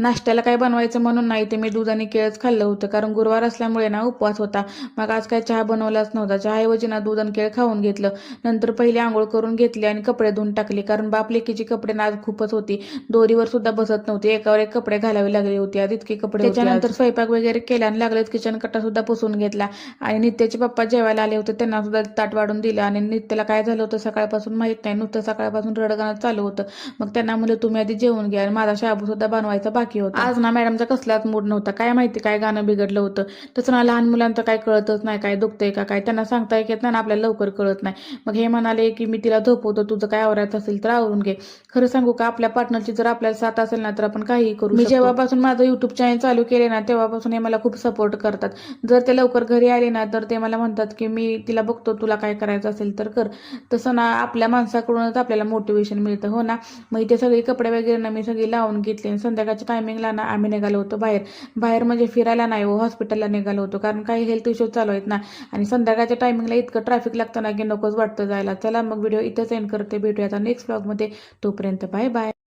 नाश्त्याला काय बनवायचं म्हणून नाही ते मी दूध आणि केळच खाल्लं होतं, कारण गुरुवार असल्यामुळे ना उपवास होता. मग आज काय चहा बनवलाच नव्हता. चहाऐवजी ना दूध आणि केळ खाऊन घेतलं. नंतर पहिले आंघोळ करून घेतली आणि कपडे धुवून टाकले, कारण बाप लेकीची कपडे ना आज खूपच होती. दोरीवर सुद्धा बसत नव्हती, एकावर एक कपडे घालावे लागले होते. आज इतके कपडे होते. त्याच्यानंतर स्वयंपाक वगैरे केला आणि लागलेच किचन कट्टा सुद्धा पुसून घेतला. आणि नित्याचे पप्पा जेवायला आले होते, त्यांना सुद्धा ताट वाढून दिलं. आणि नित्याला काय झालं होतं सकाळपासून माहित नाही, नुसतं सकाळपासून रडगाणं चालू होतं. मग त्यांना म्हणलं तुम्ही आधी जेवून घ्या, आणि माझा शाबू सुद्धा बनवायचा बाकी होता. आज ना मॅडमचा कसलाच मूड नव्हता, काय माहिती काय गाणं बिघडलं होतं. तसं ना लहान मुलांचं काय कळतच नाही, काय दुखतंय का काय त्यांना सांगता येत नाही, आपल्याला लवकर कळत नाही. मग हे म्हणाले की मी तिला झोपवतो, तुझं काय आवरायचं असेल तर आवरून घे. खरं सांगू का, आपल्या पार्टनरची जर आपल्याला साथ असेल ना तर आपण काहीही करू शकतो. मी जेव्हापासून माझं युट्यूब चॅनल चालू केले ना तेव्हापासून हे मला खूप सपोर्ट करतात. जर ते लवकर घरी आले ना तर ते मला म्हणतात की मी तिला बघतो, तुला काय करायचं असेल तर कर. तसं ना आपल्या माणसाकडूनच आपल्याला मोटिवेशन मिळतं, हो ना. मग इथे सगळे कपडे वगैरे ना मी सगळी लावून घेतले. संध्याकाळच्या टायमिंगला ना आम्ही निघालो होतो बाहेर. बाहेर म्हणजे फिरायला नाही हो, हॉस्पिटलला निघालो होतो, कारण काही हेल्थ इश्यू चालू आहेत ना. आणि संध्याकाळच्या टायमिंगला इतकं ट्रॅफिक लागतं ना की नकोच वाटतं जायला. चला मग व्हिडिओ इथंच एंड करते, भेटूया आता नेक्स्ट व्लॉगमध्ये. तोपर्यंत बाय बाय.